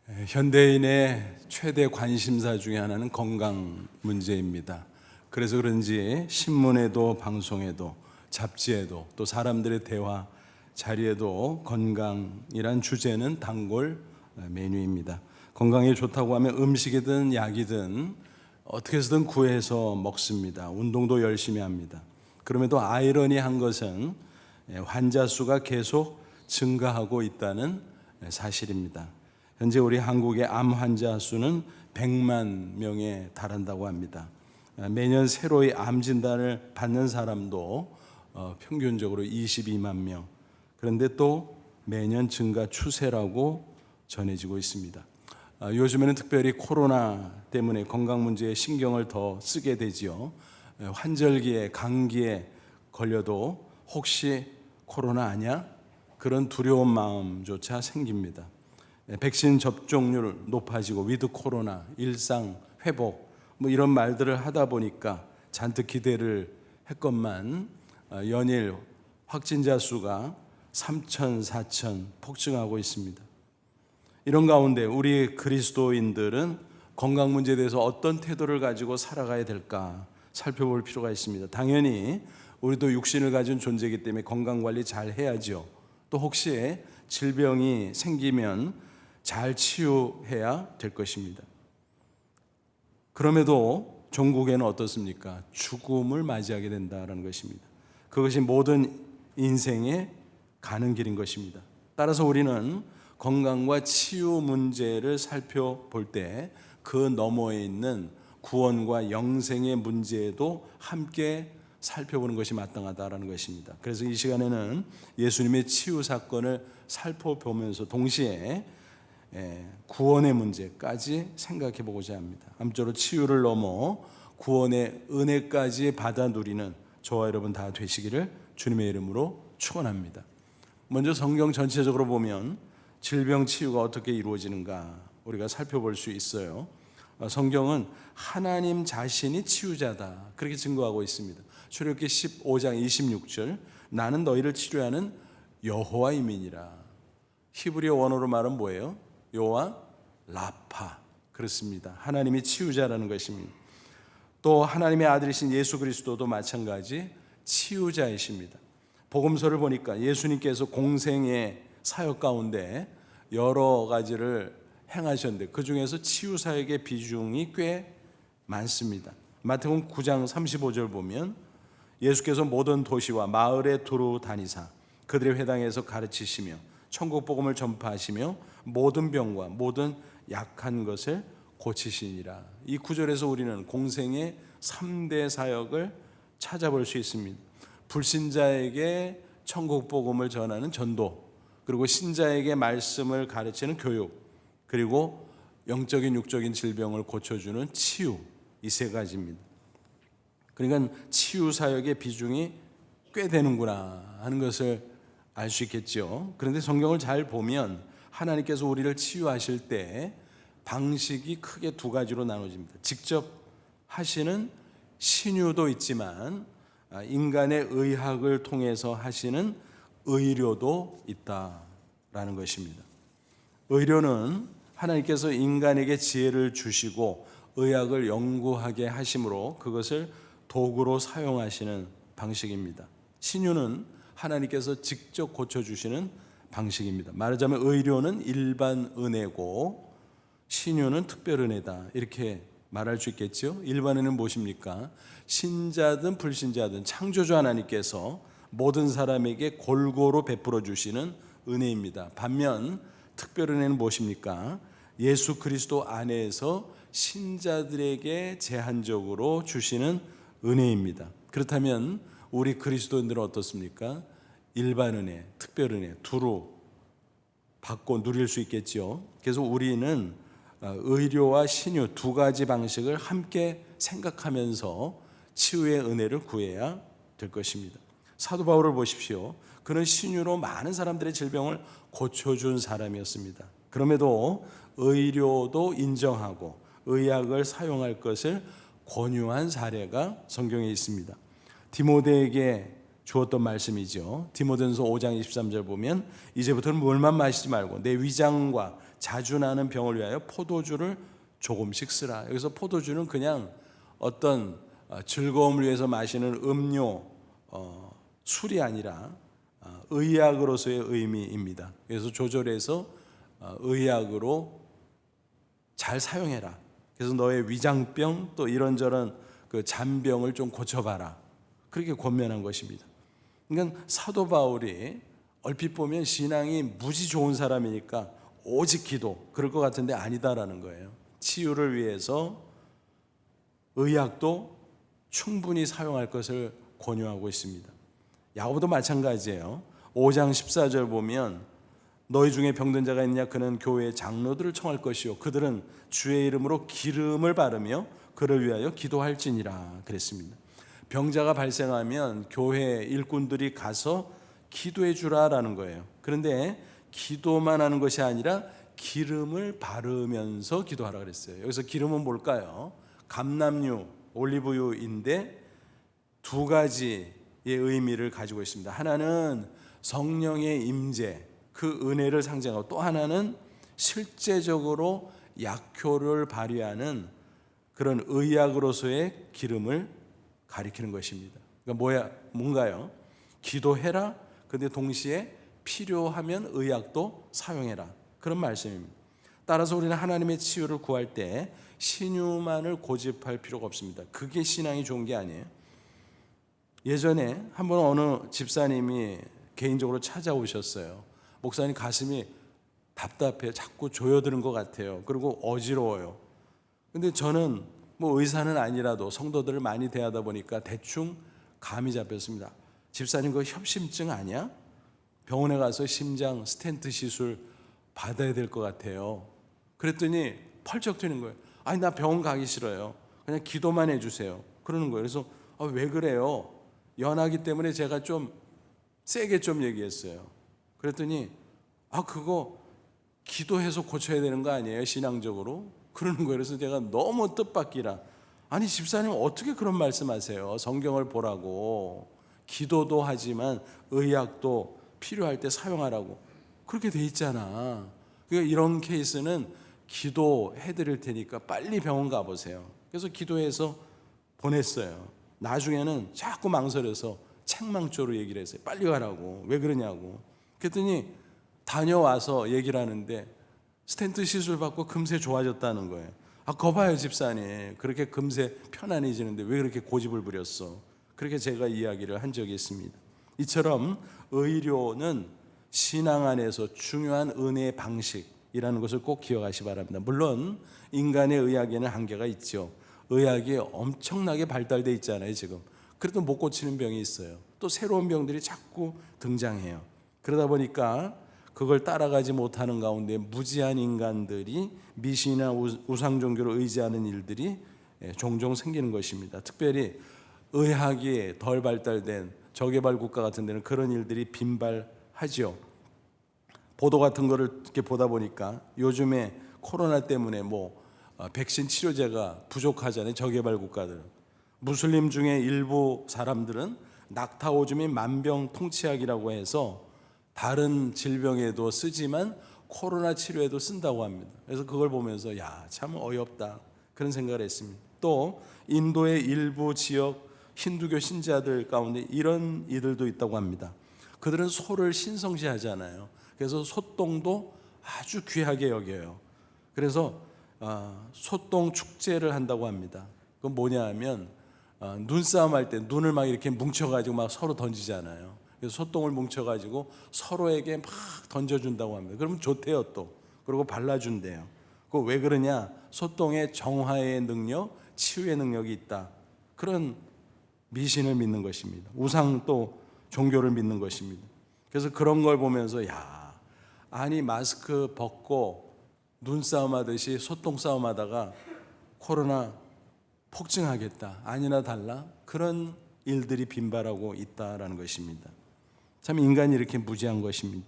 현대인의 최대 관심사 중에 하나는 건강 문제입니다. 그래서 그런지 신문에도 방송에도 잡지에도 또 사람들의 대화 자리에도 건강이란 주제는 단골 메뉴입니다. 건강에 좋다고 하면 음식이든 약이든 어떻게 해서든 구해서 먹습니다. 운동도 열심히 합니다. 그럼에도 아이러니한 것은 환자 수가 계속 증가하고 있다는 사실입니다. 현재 우리 한국의 암 환자 수는 100만 명에 달한다고 합니다. 매년 새로이 암 진단을 받는 사람도 평균적으로 22만 명. 그런데 또 매년 증가 추세라고 전해지고 있습니다. 요즘에는 특별히 코로나 때문에 건강 문제에 신경을 더 쓰게 되지요. 환절기에 감기에 걸려도 혹시 코로나 아니야? 그런 두려운 마음조차 생깁니다. 백신 접종률 높아지고 위드 코로나, 일상 회복 이런 말들을 하다 보니까 잔뜩 기대를 했건만 연일 확진자 수가 3천, 4천 폭증하고 있습니다. 이런 가운데 우리 그리스도인들은 건강 문제에 대해서 어떤 태도를 가지고 살아가야 될까 살펴볼 필요가 있습니다. 당연히 우리도 육신을 가진 존재이기 때문에 건강관리 잘 해야죠. 또 혹시 질병이 생기면 잘 치유해야 될 것입니다. 그럼에도 종국에는 어떻습니까? 죽음을 맞이하게 된다는 것입니다. 그것이 모든 인생의 가는 길인 것입니다. 따라서 우리는 건강과 치유 문제를 살펴볼 때 그 너머에 있는 구원과 영생의 문제도 함께 살펴보는 것이 마땅하다는 것입니다. 그래서 이 시간에는 예수님의 치유 사건을 살펴보면서 동시에 구원의 문제까지 생각해 보고자 합니다. 아무쪼록 치유를 넘어 구원의 은혜까지 받아 누리는 저와 여러분 다 되시기를 주님의 이름으로 축원합니다. 먼저 성경 전체적으로 보면 질병 치유가 어떻게 이루어지는가 우리가 살펴볼 수 있어요. 성경은 하나님 자신이 치유자다 그렇게 증거하고 있습니다. 출애굽기 15장 26절 나는 너희를 치료하는 여호와임이니라. 히브리어 원어로 말은 뭐예요? 여호와 라파. 그렇습니다. 하나님이 치유자라는 것입니다. 또 하나님의 아들이신 예수 그리스도도 마찬가지 치유자이십니다. 복음서를 보니까 예수님께서 공생의 사역 가운데 여러 가지를 행하셨는데 그 중에서 치유 사역의 비중이 꽤 많습니다. 마태복음 9장 35절 보면 예수께서 모든 도시와 마을에 두루 다니사 그들의 회당에서 가르치시며 천국 복음을 전파하시며 모든 병과 모든 약한 것을 고치시니라. 이 구절에서 우리는 공생의 3대 사역을 찾아볼 수 있습니다. 불신자에게 천국 복음을 전하는 전도, 그리고 신자에게 말씀을 가르치는 교육, 그리고 영적인 육적인 질병을 고쳐주는 치유, 이 세 가지입니다. 그러니까 치유 사역의 비중이 꽤 되는구나 하는 것을 알 수 있겠죠. 그런데 성경을 잘 보면 하나님께서 우리를 치유하실 때 방식이 크게 두 가지로 나눠집니다. 직접 하시는 신유도 있지만 인간의 의학을 통해서 하시는 의료도 있다라는 것입니다. 의료는 하나님께서 인간에게 지혜를 주시고 의학을 연구하게 하심으로 그것을 도구로 사용하시는 방식입니다. 신유는 하나님께서 직접 고쳐주시는 방식입니다. 말하자면 의료는 일반 은혜고 신유는 특별 은혜다 이렇게 말할 수 있겠죠. 일반 은혜는 무엇입니까? 신자든 불신자든 창조주 하나님께서 모든 사람에게 골고루 베풀어 주시는 은혜입니다. 반면 특별 은혜는 무엇입니까? 예수 그리스도 안에서 신자들에게 제한적으로 주시는 은혜입니다. 그렇다면 우리 그리스도인들은 어떻습니까? 일반 은혜, 특별 은혜 두루 받고 누릴 수 있겠죠. 그래서 우리는 의료와 신유 두 가지 방식을 함께 생각하면서 치유의 은혜를 구해야 될 것입니다. 사도 바울을 보십시오. 그는 신유로 많은 사람들의 질병을 고쳐준 사람이었습니다. 그럼에도 의료도 인정하고 의학을 사용할 것을 권유한 사례가 성경에 있습니다. 디모데에게 주었던 말씀이죠. 디모데전서 5장 23절 보면 이제부터는 물만 마시지 말고 내 위장과 자주 나는 병을 위하여 포도주를 조금씩 쓰라. 여기서 포도주는 그냥 어떤 즐거움을 위해서 마시는 음료, 술이 아니라 의약으로서의 의미입니다. 그래서 조절해서 의약으로 잘 사용해라. 그래서 너의 위장병 또 이런저런 그 잔병을 좀 고쳐봐라. 그렇게 권면한 것입니다. 그러니까 사도 바울이 얼핏 보면 신앙이 무지 좋은 사람이니까 오직 기도 그럴 것 같은데 아니다라는 거예요. 치유를 위해서 의약도 충분히 사용할 것을 권유하고 있습니다. 야고보도 마찬가지예요. 5장 14절 보면 너희 중에 병든 자가 있느냐 그는 교회의 장로들을 청할 것이요 그들은 주의 이름으로 기름을 바르며 그를 위하여 기도할지니라 그랬습니다. 병자가 발생하면 교회 일꾼들이 가서 기도해 주라라는 거예요. 그런데 기도만 하는 것이 아니라 기름을 바르면서 기도하라 그랬어요. 여기서 기름은 뭘까요? 감람유, 올리브유인데 두 가지의 의미를 가지고 있습니다. 하나는 성령의 임재, 그 은혜를 상징하고 또 하나는 실제적으로 약효를 발휘하는 그런 의약으로서의 기름을 가리키는 것입니다. 그러니까 뭔가요? 기도해라. 근데 동시에 필요하면 의약도 사용해라. 그런 말씀입니다. 따라서 우리는 하나님의 치유를 구할 때 신유만을 고집할 필요가 없습니다. 그게 신앙이 좋은 게 아니에요. 예전에 한번 어느 집사님이 개인적으로 찾아오셨어요. 목사님 가슴이 답답해요. 자꾸 조여드는 것 같아요. 그리고 어지러워요. 근데 저는 의사는 아니라도 성도들을 많이 대하다 보니까 대충 감이 잡혔습니다. 집사님 그거 협심증 아니야? 병원에 가서 심장 스텐트 시술 받아야 될 것 같아요. 그랬더니 펄쩍 튀는 거예요. 아니 나 병원 가기 싫어요. 그냥 기도만 해주세요. 그러는 거예요. 그래서 왜 그래요? 연하기 때문에 제가 좀 세게 좀 얘기했어요. 그랬더니 그거 기도해서 고쳐야 되는 거 아니에요? 신앙적으로? 그러는 거예요. 그래서 제가 너무 뜻밖이라 아니 집사님 어떻게 그런 말씀하세요? 성경을 보라고 기도도 하지만 의약도 필요할 때 사용하라고 그렇게 돼 있잖아. 그러니까 이런 케이스는 기도해 드릴 테니까 빨리 병원 가보세요. 그래서 기도해서 보냈어요. 나중에는 자꾸 망설여서 책망조로 얘기를 했어요. 빨리 가라고. 왜 그러냐고. 그랬더니 다녀와서 얘기를 하는데 스텐트 시술 받고 금세 좋아졌다는 거예요. 거 봐요 집사님. 그렇게 금세 편안해지는데 왜 그렇게 고집을 부렸어. 그렇게 제가 이야기를 한 적이 있습니다. 이처럼 의료는 신앙 안에서 중요한 은혜의 방식이라는 것을 꼭 기억하시 바랍니다. 물론 인간의 의학에는 한계가 있죠. 의학이 엄청나게 발달돼 있잖아요 지금. 그래도 못 고치는 병이 있어요. 또 새로운 병들이 자꾸 등장해요. 그러다 보니까 그걸 따라가지 못하는 가운데 무지한 인간들이 미신이나 우상 종교를 의지하는 일들이 종종 생기는 것입니다. 특별히 의학이 덜 발달된 저개발 국가 같은 데는 그런 일들이 빈발하죠. 보도 같은 거를 이렇게 보다 보니까 요즘에 코로나 때문에 백신 치료제가 부족하잖아요. 저개발 국가들은. 무슬림 중에 일부 사람들은 낙타 오줌이 만병통치약이라고 해서 다른 질병에도 쓰지만 코로나 치료에도 쓴다고 합니다. 그래서 그걸 보면서 참 어이없다 그런 생각을 했습니다. 또 인도의 일부 지역 힌두교 신자들 가운데 이런 이들도 있다고 합니다. 그들은 소를 신성시하잖아요. 그래서 소똥도 아주 귀하게 여겨요. 그래서 소똥 축제를 한다고 합니다. 그건 뭐냐 하면 눈싸움 할 때 눈을 막 이렇게 뭉쳐가지고 막 서로 던지잖아요. 그래서 소똥을 뭉쳐가지고 서로에게 막 던져준다고 합니다. 그러면 좋대요 또. 그리고 발라준대요. 그거 왜 그러냐? 소똥에 정화의 능력, 치유의 능력이 있다. 그런 미신을 믿는 것입니다. 우상 또 종교를 믿는 것입니다. 그래서 그런 걸 보면서 아니 마스크 벗고 눈싸움 하듯이 소똥 싸움 하다가 코로나 폭증하겠다. 아니나 달라 그런 일들이 빈발하고 있다라는 것입니다. 참 인간이 이렇게 무지한 것입니다.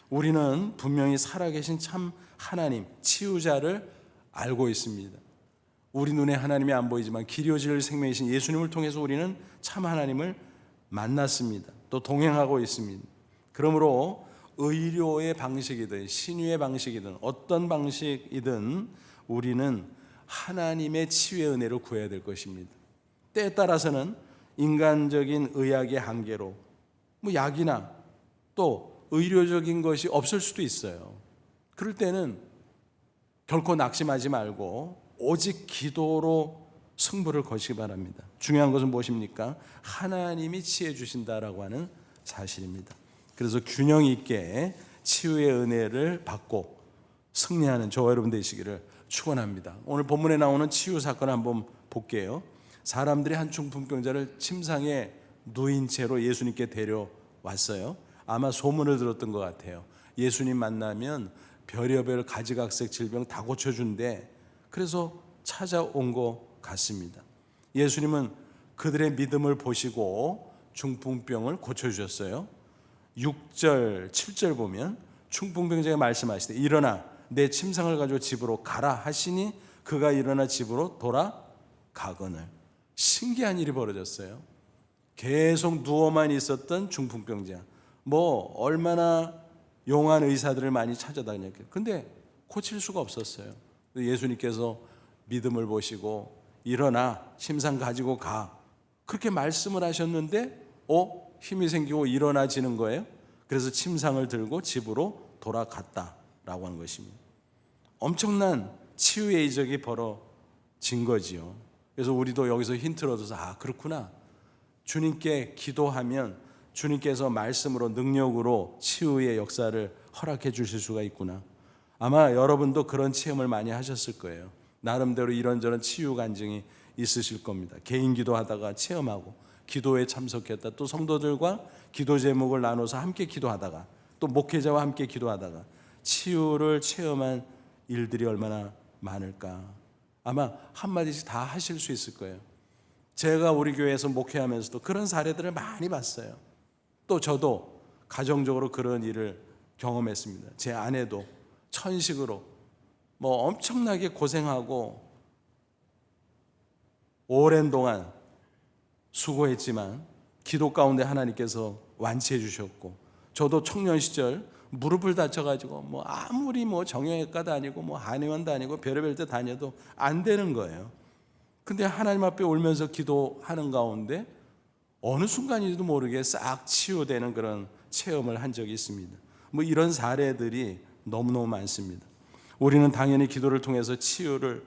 우리는 분명히 살아계신 참 하나님, 치유자를 알고 있습니다. 우리 눈에 하나님이 안 보이지만 길이오질 생명이신 예수님을 통해서 우리는 참 하나님을 만났습니다. 또 동행하고 있습니다. 그러므로 의료의 방식이든 신유의 방식이든 어떤 방식이든 우리는 하나님의 치유의 은혜를 구해야 될 것입니다. 때에 따라서는 인간적인 의학의 한계로 약이나 또 의료적인 것이 없을 수도 있어요. 그럴 때는 결코 낙심하지 말고 오직 기도로 승부를 거시기 바랍니다. 중요한 것은 무엇입니까? 하나님이 치유해 주신다라고 하는 사실입니다. 그래서 균형 있게 치유의 은혜를 받고 승리하는 저와 여러분 되시기를 축원합니다. 오늘 본문에 나오는 치유 사건을 한번 볼게요. 사람들이 한 중풍병자를 침상에 누인 채로 예수님께 데려왔어요. 아마 소문을 들었던 것 같아요. 예수님 만나면 별의별 가지각색 질병 다 고쳐준대. 그래서 찾아온 것 같습니다. 예수님은 그들의 믿음을 보시고 중풍병을 고쳐주셨어요. 6절, 7절 보면 중풍병자가 말씀하시되 일어나 내 침상을 가지고 집으로 가라 하시니 그가 일어나 집으로 돌아가거늘. 신기한 일이 벌어졌어요. 계속 누워만 있었던 중풍병자, 얼마나 용한 의사들을 많이 찾아다녔겠어요. 근데 고칠 수가 없었어요. 예수님께서 믿음을 보시고 일어나 침상 가지고 가 그렇게 말씀을 하셨는데 힘이 생기고 일어나지는 거예요. 그래서 침상을 들고 집으로 돌아갔다라고 하는 것입니다. 엄청난 치유의 이적이 벌어진 거지요. 그래서 우리도 여기서 힌트를 얻어서 그렇구나. 주님께 기도하면 주님께서 말씀으로 능력으로 치유의 역사를 허락해 주실 수가 있구나. 아마 여러분도 그런 체험을 많이 하셨을 거예요. 나름대로 이런저런 치유 간증이 있으실 겁니다. 개인 기도하다가 체험하고 기도에 참석했다. 또 성도들과 기도 제목을 나눠서 함께 기도하다가 또 목회자와 함께 기도하다가 치유를 체험한 일들이 얼마나 많을까. 아마 한마디씩 다 하실 수 있을 거예요. 제가 우리 교회에서 목회하면서도 그런 사례들을 많이 봤어요. 또 저도 가정적으로 그런 일을 경험했습니다. 제 아내도 천식으로 엄청나게 고생하고 오랜 동안 수고했지만 기도 가운데 하나님께서 완치해 주셨고, 저도 청년 시절 무릎을 다쳐가지고 아무리 정형외과 다니고 한의원 다니고 별의별 데 다녀도 안 되는 거예요. 근데 하나님 앞에 울면서 기도하는 가운데 어느 순간인지도 모르게 싹 치유되는 그런 체험을 한 적이 있습니다. 이런 사례들이 너무너무 많습니다. 우리는 당연히 기도를 통해서 치유를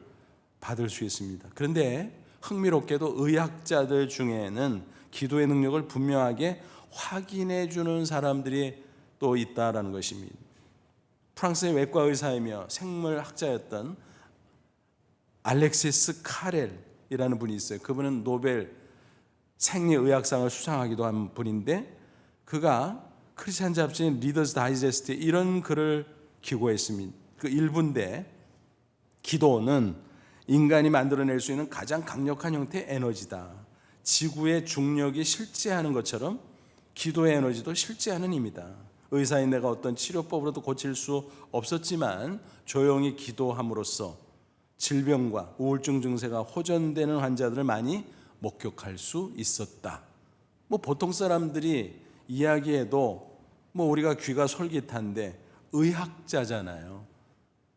받을 수 있습니다. 그런데 흥미롭게도 의학자들 중에는 기도의 능력을 분명하게 확인해 주는 사람들이 또 있다라는 것입니다. 프랑스의 외과 의사이며 생물학자였던 알렉시스 카렐이라는 분이 있어요. 그분은 노벨 생리의학상을 수상하기도 한 분인데, 그가 크리스찬 잡지인 리더스 다이제스트에 이런 글을 기고했습니다. 그 일부인데, 기도는 인간이 만들어낼 수 있는 가장 강력한 형태의 에너지다. 지구의 중력이 실제하는 것처럼 기도의 에너지도 실제하는 힘이다. 의사인 내가 어떤 치료법으로도 고칠 수 없었지만 조용히 기도함으로써 질병과 우울증 증세가 호전되는 환자들을 많이 목격할 수 있었다. 보통 사람들이 이야기해도 우리가 귀가 솔깃한데 의학자잖아요.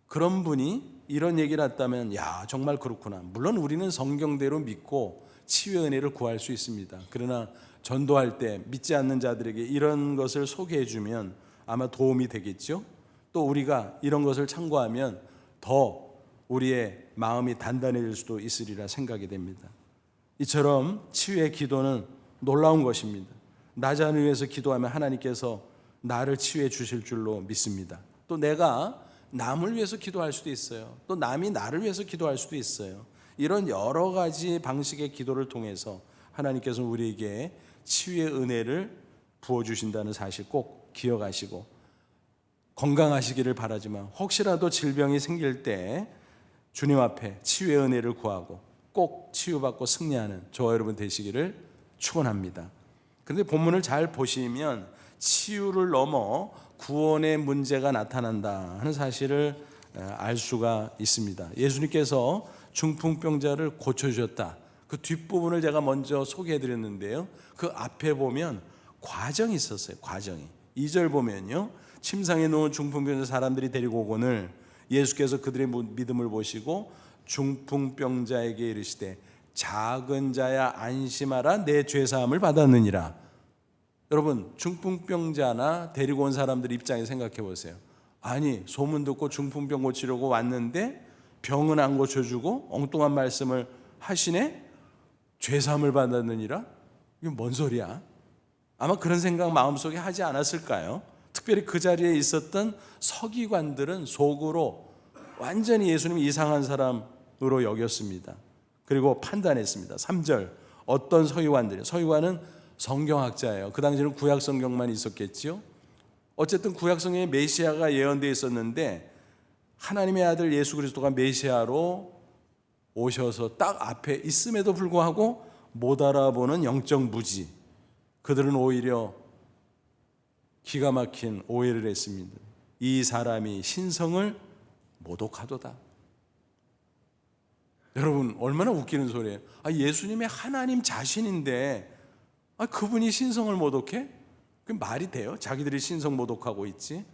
그런 분이 이런 얘기를 했다면 정말 그렇구나. 물론 우리는 성경대로 믿고 치유의 은혜를 구할 수 있습니다. 그러나 전도할 때 믿지 않는 자들에게 이런 것을 소개해 주면 아마 도움이 되겠죠. 또 우리가 이런 것을 참고하면 더 우리의 마음이 단단해질 수도 있으리라 생각이 됩니다. 이처럼 치유의 기도는 놀라운 것입니다. 나 자신을 위해서 기도하면 하나님께서 나를 치유해 주실 줄로 믿습니다. 또 내가 남을 위해서 기도할 수도 있어요. 또 남이 나를 위해서 기도할 수도 있어요. 이런 여러 가지 방식의 기도를 통해서 하나님께서 우리에게 치유의 은혜를 부어주신다는 사실 꼭 기억하시고 건강하시기를 바라지만, 혹시라도 질병이 생길 때 주님 앞에 치유의 은혜를 구하고 꼭 치유받고 승리하는 저와 여러분 되시기를 축원합니다. 그런데 본문을 잘 보시면 치유를 넘어 구원의 문제가 나타난다 하는 사실을 알 수가 있습니다. 예수님께서 중풍병자를 고쳐주셨다. 그 뒷부분을 제가 먼저 소개해드렸는데요. 그 앞에 보면 과정이 있었어요. 과정이. 2절 보면요, 침상에 누운 중풍병자 사람들이 데리고 오거늘 예수께서 그들의 믿음을 보시고 중풍병자에게 이르시되 작은 자야 안심하라, 내 죄사함을 받았느니라. 여러분, 중풍병자나 데리고 온 사람들 입장에 생각해 보세요. 아니, 소문 듣고 중풍병 고치려고 왔는데 병은 안 고쳐주고 엉뚱한 말씀을 하시네? 죄사함을 받았느니라? 이게 뭔 소리야? 아마 그런 생각 마음속에 하지 않았을까요? 특별히 그 자리에 있었던 서기관들은 속으로 완전히 예수님 이상한 사람으로 여겼습니다. 그리고 판단했습니다. 3절, 어떤 서기관들이요? 서기관은 성경학자예요. 그 당시에는 구약 성경만 있었겠지요. 어쨌든 구약 성경에 메시아가 예언되어 있었는데 하나님의 아들 예수 그리스도가 메시아로 오셔서 딱 앞에 있음에도 불구하고 못 알아보는 영적 무지, 그들은 오히려 기가 막힌 오해를 했습니다. 이 사람이 신성을 모독하도다. 여러분, 얼마나 웃기는 소리예요. 예수님의 하나님 자신인데 그분이 신성을 모독해? 그 말이 돼요? 자기들이 신성 모독하고 있지.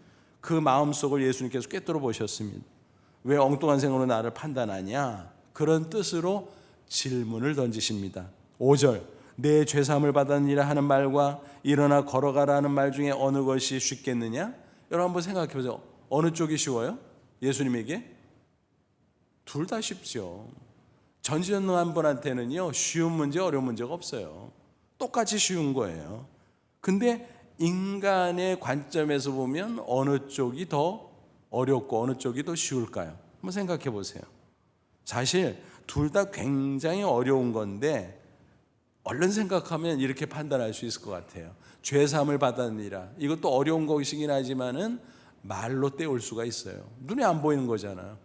그 마음속을 예수님께서 꿰뚫어 보셨습니다. 왜 엉뚱한 생각으로 나를 판단하냐? 그런 뜻으로 질문을 던지십니다. 5절, 내 죄사함을 받았느니라 하는 말과 일어나 걸어가라는 말 중에 어느 것이 쉽겠느냐? 여러분 한번 생각해 보세요. 어느 쪽이 쉬워요? 예수님에게? 둘 다 쉽죠. 전지전능한 분한테는요, 쉬운 문제, 어려운 문제가 없어요. 똑같이 쉬운 거예요. 근데 인간의 관점에서 보면 어느 쪽이 더 어렵고 어느 쪽이 더 쉬울까요? 한번 생각해 보세요. 사실 둘 다 굉장히 어려운 건데 얼른 생각하면 이렇게 판단할 수 있을 것 같아요. 죄사함을 받았느니라. 이것도 어려운 것이긴 하지만은 말로 때울 수가 있어요. 눈에 안 보이는 거잖아요.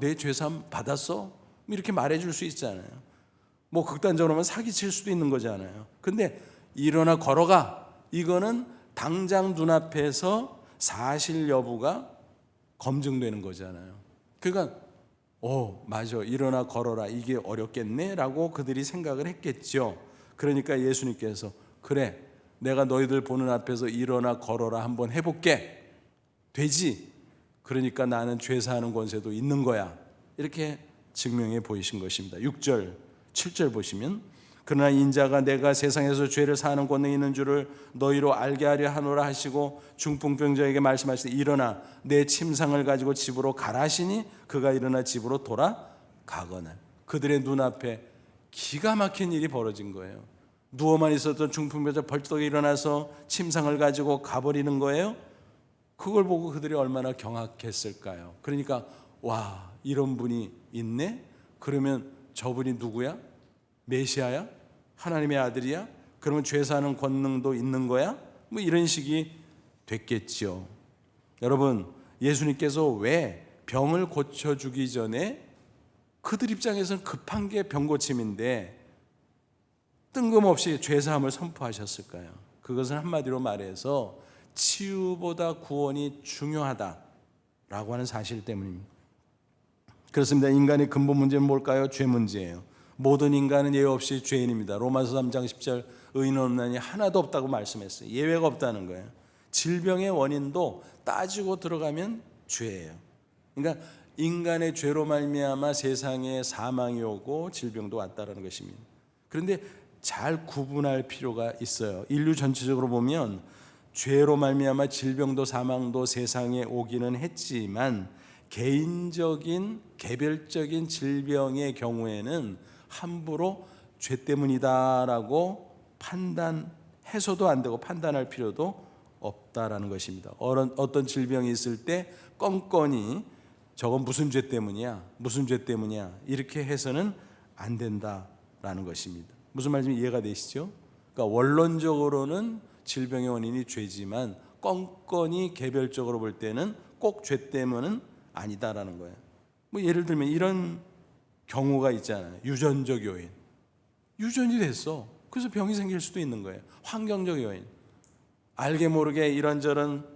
내 죄사함 받았어? 이렇게 말해줄 수 있잖아요. 뭐 극단적으로는 사기칠 수도 있는 거잖아요. 근데 일어나 걸어가, 이거는 당장 눈앞에서 사실 여부가 검증되는 거잖아요. 그러니까 맞아, 일어나 걸어라, 이게 어렵겠네 라고 그들이 생각을 했겠죠. 그러니까 예수님께서 그래, 내가 너희들 보는 앞에서 일어나 걸어라 한번 해볼게. 되지? 그러니까 나는 죄사하는 권세도 있는 거야. 이렇게 증명해 보이신 것입니다. 6절, 7절 보시면 그러나 인자가 내가 세상에서 죄를 사하는 권능이 있는 줄을 너희로 알게 하려 하노라 하시고 중풍병자에게 말씀하시되 일어나 내 침상을 가지고 집으로 가라 하시니 그가 일어나 집으로 돌아가거늘. 그들의 눈앞에 기가 막힌 일이 벌어진 거예요. 누워만 있었던 중풍병자 벌떡 일어나서 침상을 가지고 가버리는 거예요. 그걸 보고 그들이 얼마나 경악했을까요? 그러니까 와, 이런 분이 있네? 그러면 저분이 누구야? 메시아야? 하나님의 아들이야? 그러면 죄사하는 권능도 있는 거야? 뭐 이런 식이 됐겠죠. 여러분, 예수님께서 왜 병을 고쳐주기 전에 그들 입장에서는 급한 게 병고침인데 뜬금없이 죄사함을 선포하셨을까요? 그것은 한마디로 말해서 치유보다 구원이 중요하다라고 하는 사실 때문입니다. 그렇습니다. 인간의 근본 문제는 뭘까요? 죄 문제예요. 모든 인간은 예외 없이 죄인입니다. 로마서 3장 10절 의인은 없나니 하나도 없다고 말씀했어요. 예외가 없다는 거예요. 질병의 원인도 따지고 들어가면 죄예요. 그러니까 인간의 죄로 말미암아 세상에 사망이 오고 질병도 왔다라는 것입니다. 그런데 잘 구분할 필요가 있어요. 인류 전체적으로 보면 죄로 말미암아 질병도 사망도 세상에 오기는 했지만 개인적인 개별적인 질병의 경우에는 함부로 죄 때문이다라고 판단해서도 안 되고 판단할 필요도 없다라는 것입니다. 어떤 질병이 있을 때 껌껌이 저건 무슨 죄 때문이야? 무슨 죄 때문이야? 이렇게 해서는 안 된다라는 것입니다. 무슨 말인지 이해가 되시죠? 그러니까 원론적으로는 질병의 원인이 죄지만 껌껌이 개별적으로 볼 때는 꼭 죄 때문은 아니다라는 거예요. 뭐 예를 들면 이런 경우가 있잖아요. 유전적 요인. 유전이 됐어. 그래서 병이 생길 수도 있는 거예요. 환경적 요인. 알게 모르게 이런저런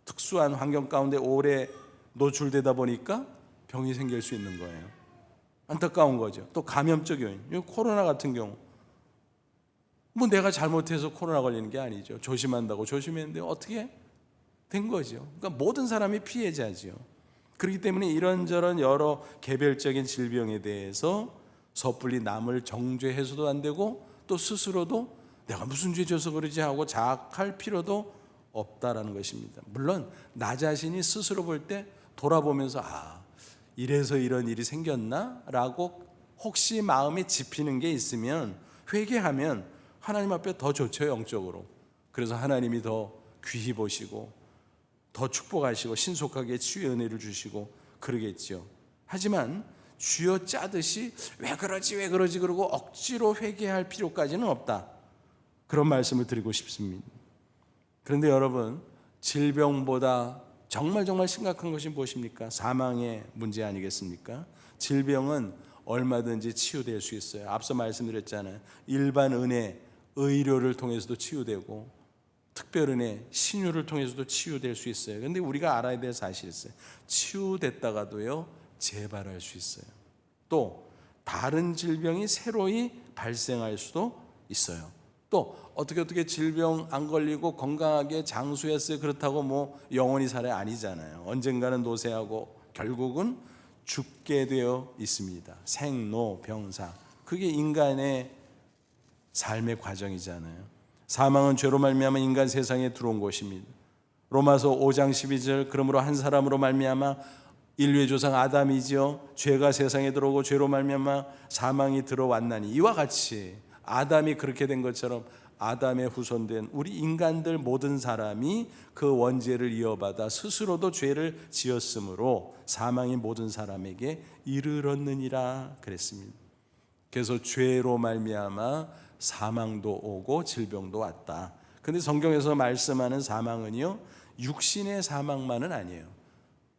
특수한 환경 가운데 오래 노출되다 보니까 병이 생길 수 있는 거예요. 안타까운 거죠. 또 감염적 요인. 코로나 같은 경우 뭐 내가 잘못해서 코로나 걸리는 게 아니죠. 조심한다고 조심했는데 어떻게 된 거죠. 그러니까 모든 사람이 피해자죠. 그렇기 때문에 이런저런 여러 개별적인 질병에 대해서 섣불리 남을 정죄해서도 안 되고, 또 스스로도 내가 무슨 죄 져서 그러지 하고 자학할 필요도 없다라는 것입니다. 물론 나 자신이 스스로 볼 때 돌아보면서 이래서 이런 일이 생겼나? 라고 혹시 마음에 짚히는 게 있으면 회개하면 하나님 앞에 더 좋죠, 영적으로. 그래서 하나님이 더 귀히 보시고 더 축복하시고 신속하게 치유의 은혜를 주시고 그러겠죠. 하지만 쥐어 짜듯이 왜 그러지 그러고 억지로 회개할 필요까지는 없다, 그런 말씀을 드리고 싶습니다. 그런데 여러분, 질병보다 정말 심각한 것이 무엇입니까? 사망의 문제 아니겠습니까? 질병은 얼마든지 치유될 수 있어요. 앞서 말씀드렸잖아요. 일반 은혜, 의료를 통해서도 치유되고 특별 은혜, 신유를 통해서도 치유될 수 있어요. 그런데 우리가 알아야 될 사실이 있어요. 치유됐다가도요, 재발할 수 있어요. 또 다른 질병이 새로이 발생할 수도 있어요. 또 어떻게 질병 안 걸리고 건강하게 장수했어요, 그렇다고 뭐 영원히 살아야 아니잖아요. 언젠가는 노쇠하고 결국은 죽게 되어 있습니다. 생로병사, 그게 인간의 삶의 과정이잖아요. 사망은 죄로 말미암아 인간 세상에 들어온 것입니다. 로마서 5장 12절, 그러므로 한 사람으로 말미암아 인류의 조상 아담이지요, 죄가 세상에 들어오고 죄로 말미암아 사망이 들어왔나니, 이와 같이 아담이 그렇게 된 것처럼 아담의 후손된 우리 인간들 모든 사람이 그 원죄를 이어받아 스스로도 죄를 지었으므로 사망이 모든 사람에게 이르렀느니라 그랬습니다. 그래서 죄로 말미암아 사망도 오고 질병도 왔다. 근데 성경에서 말씀하는 사망은요, 육신의 사망만은 아니에요.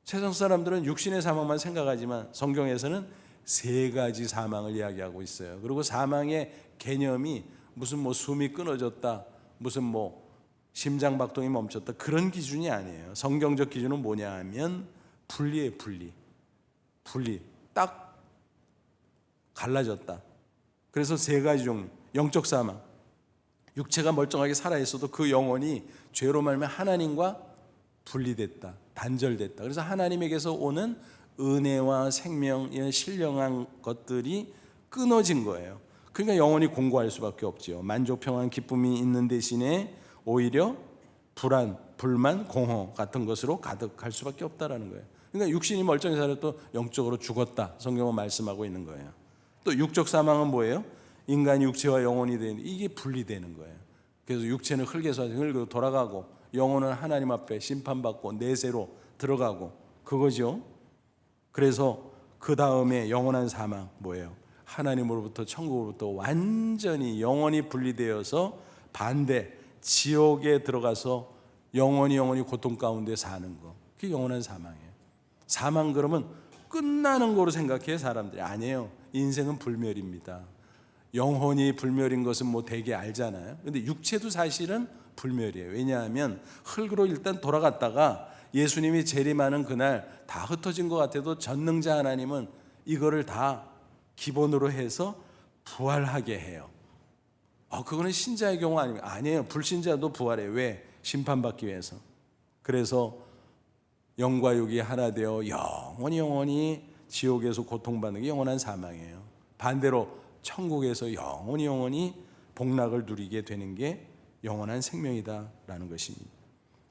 세상 사람들은 육신의 사망만 생각하지만 성경에서는 세 가지 사망을 이야기하고 있어요. 그리고 사망의 개념이 무슨 뭐 숨이 끊어졌다, 무슨 뭐 심장박동이 멈췄다, 그런 기준이 아니에요. 성경적 기준은 뭐냐 하면 분리예요. 분리, 딱 갈라졌다. 그래서 세 가지 종류. 영적 사망, 육체가 멀쩡하게 살아있어도 그 영혼이 죄로 말미암아 하나님과 분리됐다, 단절됐다. 그래서 하나님에게서 오는 은혜와 생명의 신령한 것들이 끊어진 거예요. 그러니까 영혼이 공고할 수밖에 없죠. 만족, 평안, 기쁨이 있는 대신에 오히려 불안, 불만, 공허 같은 것으로 가득할 수밖에 없다라는 거예요. 그러니까 육신이 멀쩡히 살아도 영적으로 죽었다, 성경은 말씀하고 있는 거예요. 또 육적 사망은 뭐예요? 인간이 육체와 영혼이 되는, 이게 분리되는 거예요. 그래서 육체는 흙에서 흙으로 돌아가고 영혼은 하나님 앞에 심판받고 내세로 들어가고 그거죠. 그래서 그 다음에 영원한 사망 뭐예요? 하나님으로부터 천국으로부터 완전히 영원히 분리되어서 반대 지옥에 들어가서 영원히 고통 가운데 사는 거, 그게 영원한 사망이에요. 사망 그러면 끝나는 거로 생각해요, 사람들이. 아니에요. 인생은 불멸입니다. 영혼이 불멸인 것은 뭐 되게 알잖아요. 근데 육체도 사실은 불멸이에요. 왜냐하면 흙으로 일단 돌아갔다가 예수님이 재림하는 그날 다 흩어진 것 같아도 전능자 하나님은 이거를 다 기본으로 해서 부활하게 해요. 그거는 신자의 경우 아니에요. 불신자도 부활해요. 왜? 심판받기 위해서. 그래서 영과 육이 하나 되어 영원히 지옥에서 고통받는 게 영원한 사망이에요. 반대로 천국에서 영원히 복락을 누리게 되는 게 영원한 생명이다라는 것입니다.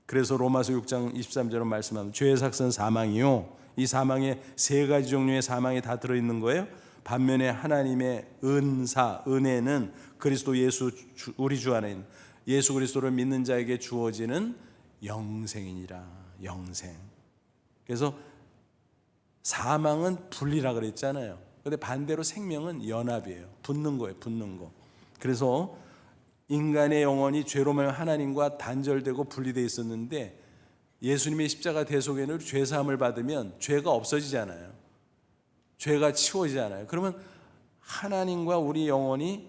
그래서 로마서 6장 23절은 말씀하면 죄의 삭은 사망이요, 이 사망에 세 가지 종류의 사망이 다 들어있는 거예요. 반면에 하나님의 은사, 은혜는 그리스도 예수 우리 주 안에 있는 예수 그리스도를 믿는 자에게 주어지는 영생이니라. 영생. 그래서 사망은 분리라 그랬잖아요. 근데 반대로 생명은 연합이에요. 붙는 거예요. 붙는 거. 그래서 인간의 영혼이 죄로 말미암아 하나님과 단절되고 분리되어 있었는데 예수님의 십자가 대속에는 죄 사함을 받으면 죄가 없어지잖아요. 죄가 치워지잖아요. 그러면 하나님과 우리 영혼이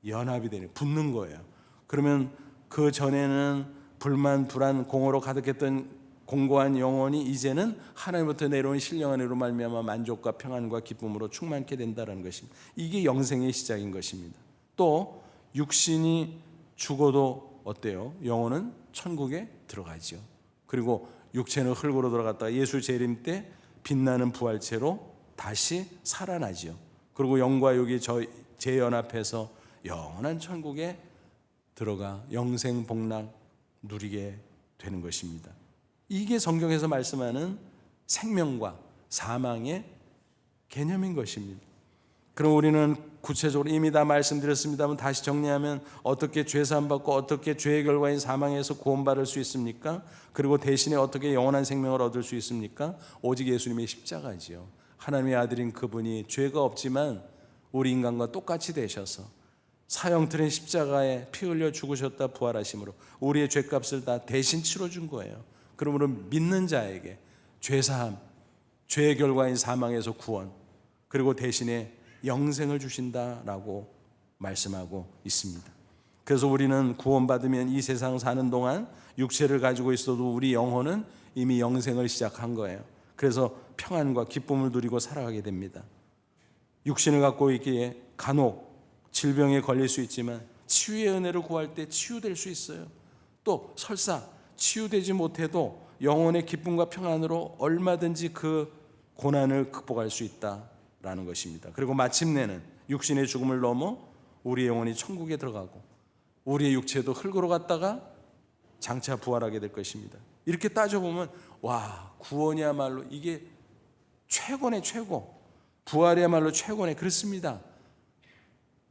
연합이 되는, 붙는 거예요. 그러면 그 전에는 불만, 불안, 공허로 가득했던 공고한 영혼이 이제는 하나님부터 내려온 신령한 은혜로 말미암아 만족과 평안과 기쁨으로 충만케 된다는 것입니다. 이게 영생의 시작인 것입니다. 또 육신이 죽어도 어때요? 영혼은 천국에 들어가죠. 그리고 육체는 흙으로 들어갔다가 예수 재림 때 빛나는 부활체로 다시 살아나죠. 그리고 영과 육이 재연합해서 영원한 천국에 들어가 영생 복락 누리게 되는 것입니다. 이게 성경에서 말씀하는 생명과 사망의 개념인 것입니다. 그럼 우리는 구체적으로 이미 다 말씀드렸습니다만 다시 정리하면 어떻게 죄사함 받고 어떻게 죄의 결과인 사망에서 구원받을 수 있습니까? 그리고 대신에 어떻게 영원한 생명을 얻을 수 있습니까? 오직 예수님의 십자가지요. 하나님의 아들인 그분이 죄가 없지만 우리 인간과 똑같이 되셔서 사형틀의 십자가에 피 흘려 죽으셨다 부활하심으로 우리의 죄값을 다 대신 치러준 거예요. 그러므로 믿는 자에게 죄사함, 죄의 결과인 사망에서 구원, 그리고 대신에 영생을 주신다라고 말씀하고 있습니다. 그래서 우리는 구원받으면 이 세상 사는 동안 육체를 가지고 있어도 우리 영혼은 이미 영생을 시작한 거예요. 그래서 평안과 기쁨을 누리고 살아가게 됩니다. 육신을 갖고 있기에 간혹 질병에 걸릴 수 있지만 치유의 은혜를 구할 때 치유될 수 있어요. 또 설사 치유되지 못해도 영혼의 기쁨과 평안으로 얼마든지 그 고난을 극복할 수 있다라는 것입니다. 그리고 마침내는 육신의 죽음을 넘어 우리의 영혼이 천국에 들어가고 우리의 육체도 흙으로 갔다가 장차 부활하게 될 것입니다. 이렇게 따져보면 와, 구원이야말로 이게 최고네, 최고. 부활이야말로 최고네. 그렇습니다.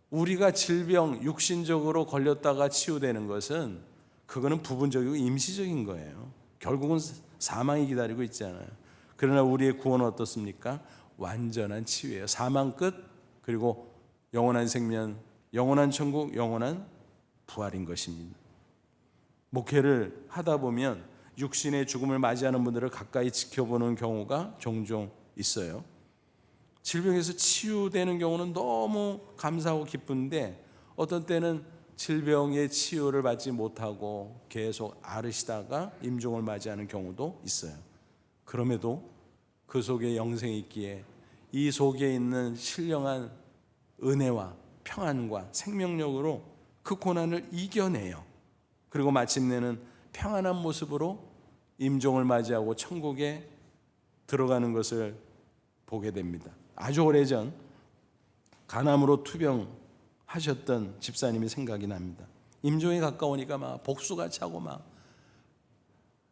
우리가 질병, 육신적으로 걸렸다가 치유되는 것은 그거는 부분적이고 임시적인 거예요. 결국은 사망이 기다리고 있잖아요. 그러나 우리의 구원은 어떻습니까? 완전한 치유예요. 사망 끝, 그리고 영원한 생명, 영원한 천국, 영원한 부활인 것입니다. 목회를 하다 보면 육신의 죽음을 맞이하는 분들을 가까이 지켜보는 경우가 종종 있어요. 질병에서 치유되는 경우는 너무 감사하고 기쁜데 어떤 때는 질병의 치유를 받지 못하고 계속 앓으시다가 임종을 맞이하는 경우도 있어요. 그럼에도 그 속에 영생이 있기에 이 속에 있는 신령한 은혜와 평안과 생명력으로 그 고난을 이겨내요. 그리고 마침내는 평안한 모습으로 임종을 맞이하고 천국에 들어가는 것을 보게 됩니다. 아주 오래전 간암으로 투병하셨던 집사님이 생각이 납니다. 임종에 가까우니까 막 복수가 차고 막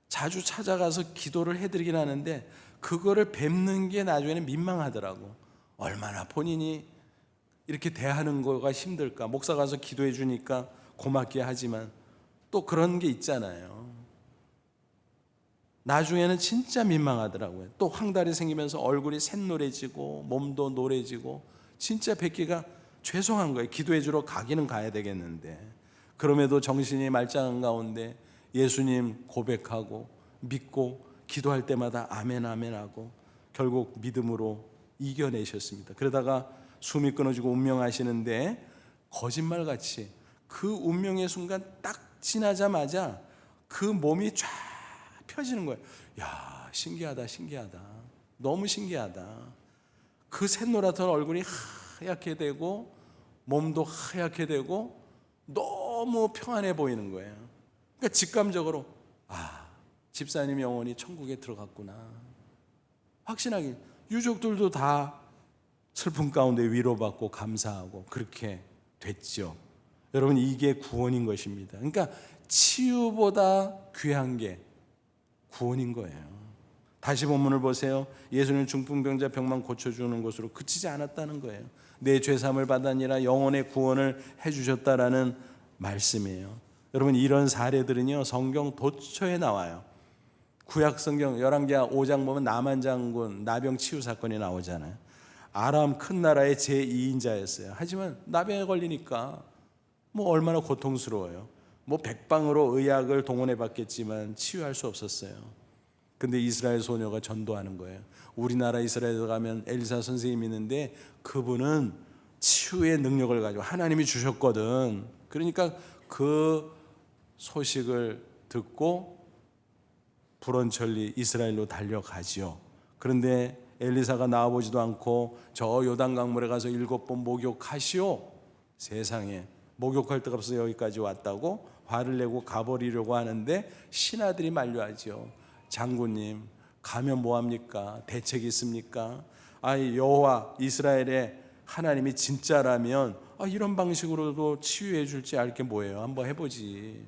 자주 찾아가서 기도를 해드리긴 하는데 그거를 뵙는 게 나중에는 민망하더라고. 얼마나 본인이 이렇게 대하는 거가 힘들까. 목사 가서 기도해 주니까 고맙게 하지만 또 그런 게 있잖아요. 나중에는 진짜 민망하더라고요. 또 황달이 생기면서 얼굴이 샛노래지고 몸도 노래지고 진짜 뵙기가 죄송한 거예요. 기도해 주러 가기는 가야 되겠는데 그럼에도 정신이 말짱한 가운데 예수님 고백하고 믿고 기도할 때마다 아멘 아멘 하고 결국 믿음으로 이겨내셨습니다. 그러다가 숨이 끊어지고 운명하시는데 거짓말같이 그 운명의 순간 딱 지나자마자 그 몸이 쫙 펴지는 거예요. 야, 신기하다, 신기하다. 너무 신기하다. 그 샛노랗던 얼굴이 하얗게 되고 몸도 하얗게 되고 너무 평안해 보이는 거예요. 그러니까 직감적으로 집사님 영혼이 천국에 들어갔구나. 확신하게 유족들도 다 슬픔 가운데 위로받고 감사하고 그렇게 됐죠. 여러분 이게 구원인 것입니다. 그러니까 치유보다 귀한 게 구원인 거예요. 다시 본문을 보세요. 예수는 중풍병자 병만 고쳐주는 것으로 그치지 않았다는 거예요. 내 죄사함을 받으니라 영혼의 구원을 해주셨다라는 말씀이에요. 여러분 이런 사례들은요 성경 도처에 나와요. 구약 성경 열왕기하 5장 보면 나만 장군 나병 치유 사건이 나오잖아요. 아람 큰 나라의 제2인자였어요. 하지만 나병에 걸리니까 뭐 얼마나 고통스러워요. 뭐 백방으로 의학을 동원해 봤겠지만 치유할 수 없었어요. 근데 이스라엘 소녀가 전도하는 거예요. 우리나라 이스라엘에 가면 엘리사 선생님이 있는데 그분은 치유의 능력을 가지고 하나님이 주셨거든. 그러니까 그 소식을 듣고 불원천리 이스라엘로 달려가지요. 그런데 엘리사가 나와보지도 않고 저 요단 강물에 가서 7번 목욕하시오. 세상에 목욕할 데가 없어서 여기까지 왔다고 화를 내고 가버리려고 하는데 신하들이 만류하죠. 장군님, 가면 뭐합니까? 대책이 있습니까? 여호와 이스라엘의 하나님이 진짜라면 이런 방식으로도 치유해 줄지 알 게 뭐예요? 한번 해보지.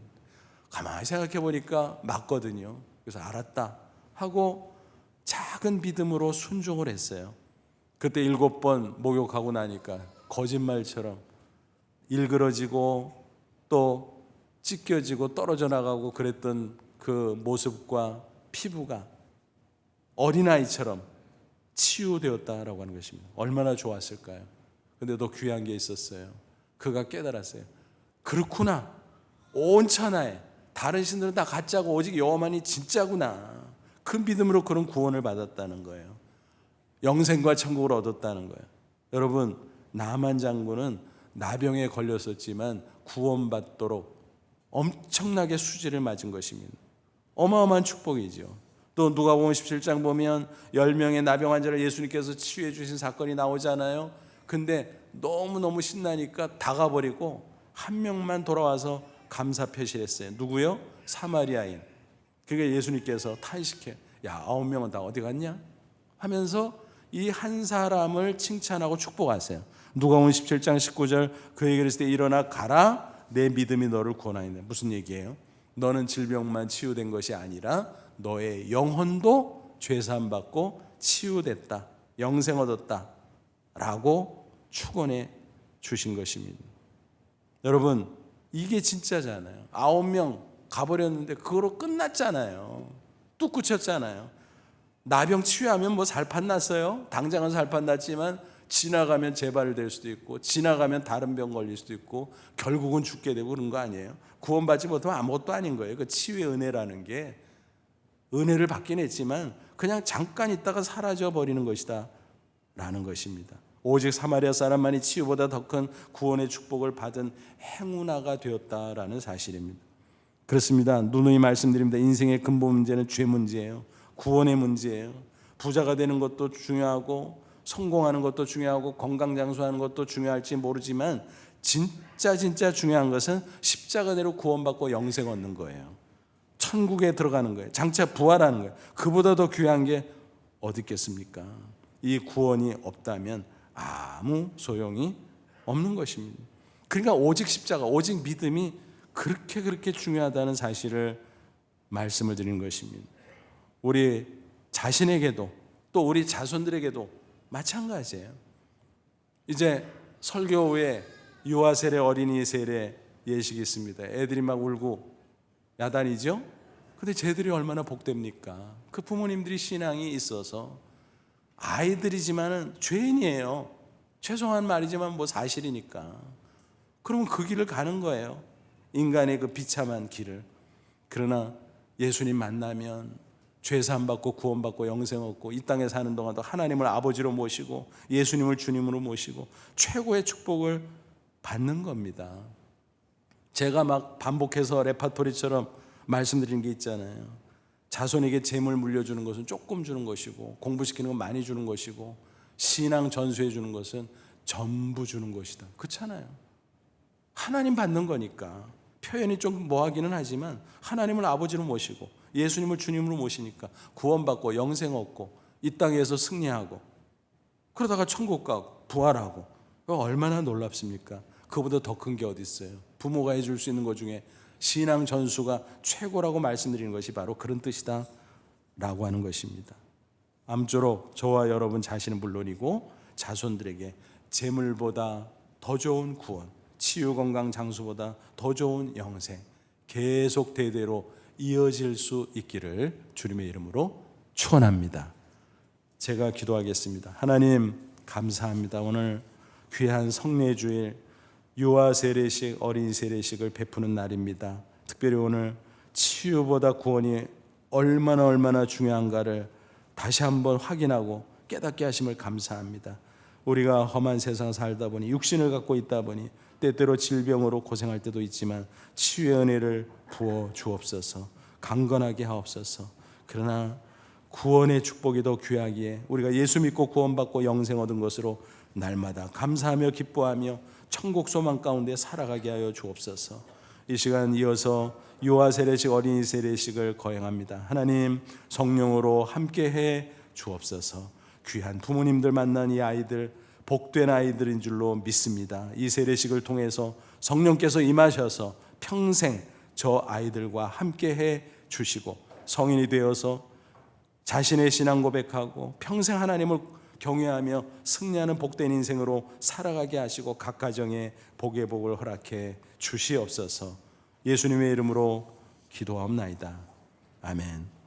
가만히 생각해 보니까 맞거든요. 그래서 알았다 하고 작은 믿음으로 순종을 했어요. 그때 7번 목욕하고 나니까 거짓말처럼 일그러지고 또 찢겨지고 떨어져 나가고 그랬던 그 모습과 피부가 어린아이처럼 치유되었다라고 하는 것입니다. 얼마나 좋았을까요? 근데 더 귀한 게 있었어요. 그가 깨달았어요. 그렇구나. 온 천하에 다른 신들은 다 가짜고 오직 여호와만이 진짜구나. 그 믿음으로 그런 구원을 받았다는 거예요. 영생과 천국을 얻었다는 거예요. 여러분, 나만 장군은 나병에 걸렸었지만 구원받도록 엄청나게 수지를 맞은 것입니다. 어마어마한 축복이죠. 또 누가복음 17장 보면 10명의 나병 환자를 예수님께서 치유해 주신 사건이 나오잖아요. 근데 너무너무 신나니까 다 가버리고 한 명만 돌아와서 감사 표시를 했어요. 누구요? 사마리아인. 그게 예수님께서 탄식해. 야, 9명은 다 어디 갔냐? 하면서 이 한 사람을 칭찬하고 축복하세요. 누가복음 17장 19절 그에게 이르시되 일어나 가라 내 믿음이 너를 구원하였네. 무슨 얘기예요? 너는 질병만 치유된 것이 아니라 너의 영혼도 죄사함 받고 치유됐다. 영생 얻었다. 라고 축원해 주신 것입니다. 여러분, 이게 진짜잖아요. 9명 가버렸는데 그거로 끝났잖아요. 뚝 굳혔잖아요. 나병 치유하면 뭐 살판 났어요? 당장은 살판 났지만 지나가면 재발될 수도 있고 지나가면 다른 병 걸릴 수도 있고 결국은 죽게 되고 그런 거 아니에요? 구원받지 못하면 아무것도 아닌 거예요. 그 치유의 은혜라는 게 은혜를 받긴 했지만 그냥 잠깐 있다가 사라져 버리는 것이다 라는 것입니다. 오직 사마리아 사람만이 치유보다 더 큰 구원의 축복을 받은 행운아가 되었다라는 사실입니다. 그렇습니다. 누누이 말씀드립니다. 인생의 근본 문제는 죄 문제예요. 구원의 문제예요. 부자가 되는 것도 중요하고 성공하는 것도 중요하고 건강장수하는 것도 중요할지 모르지만 진짜 중요한 것은 십자가대로 구원받고 영생 얻는 거예요. 천국에 들어가는 거예요. 장차 부활하는 거예요. 그보다 더 귀한 게 어디 있겠습니까? 이 구원이 없다면 아무 소용이 없는 것입니다. 그러니까 오직 십자가, 오직 믿음이 그렇게 중요하다는 사실을 말씀을 드리는 것입니다. 우리 자신에게도 또 우리 자손들에게도 마찬가지예요. 이제 설교 후에 유아 세례, 어린이 세례 예식이 있습니다. 애들이 막 울고 야단이죠. 근데 쟤들이 얼마나 복됩니까? 그 부모님들이 신앙이 있어서 아이들이지만은 죄인이에요. 죄송한 말이지만 뭐 사실이니까. 그러면 그 길을 가는 거예요. 인간의 그 비참한 길을. 그러나 예수님 만나면 죄사함 받고 구원받고 영생 얻고 이 땅에 사는 동안도 하나님을 아버지로 모시고 예수님을 주님으로 모시고 최고의 축복을 받는 겁니다. 제가 막 반복해서 레파토리처럼 말씀드리는 게 있잖아요. 자손에게 재물 물려주는 것은 조금 주는 것이고 공부시키는 건 많이 주는 것이고 신앙 전수해 주는 것은 전부 주는 것이다. 그렇잖아요. 하나님 받는 거니까 표현이 좀 뭐하기는 하지만 하나님을 아버지로 모시고 예수님을 주님으로 모시니까 구원받고 영생 얻고 이 땅에서 승리하고 그러다가 천국 가고 부활하고 얼마나 놀랍습니까? 그보다 더 큰 게 어디 있어요? 부모가 해줄 수 있는 것 중에 신앙 전수가 최고라고 말씀드리는 것이 바로 그런 뜻이다 라고 하는 것입니다. 아무쪼록 저와 여러분 자신은 물론이고 자손들에게 재물보다 더 좋은 구원, 치유 건강 장수보다 더 좋은 영생 계속 대대로 이어질 수 있기를 주님의 이름으로 축원합니다. 제가 기도하겠습니다. 하나님 감사합니다. 오늘 귀한 성례주일 유아 세례식, 어린 세례식을 베푸는 날입니다. 특별히 오늘 치유보다 구원이 얼마나 중요한가를 다시 한번 확인하고 깨닫게 하심을 감사합니다. 우리가 험한 세상 살다 보니 육신을 갖고 있다 보니 때때로 질병으로 고생할 때도 있지만 치유의 은혜를 부어 주옵소서. 강건하게 하옵소서. 그러나 구원의 축복이 더 귀하기에 우리가 예수 믿고 구원받고 영생 얻은 것으로 날마다 감사하며 기뻐하며 천국 소망 가운데 살아가게 하여 주옵소서. 이 시간 이어서 유아 세례식, 어린이 세례식을 거행합니다. 하나님, 성령으로 함께해 주옵소서. 귀한 부모님들 만난 이 아이들 복된 아이들인 줄로 믿습니다. 이 세례식을 통해서 성령께서 임하셔서 평생 저 아이들과 함께해 주시고 성인이 되어서 자신의 신앙 고백하고 평생 하나님을 경외하며 승리하는 복된 인생으로 살아가게 하시고 각 가정에 복의 복을 허락해 주시옵소서. 예수님의 이름으로 기도하옵나이다. 아멘.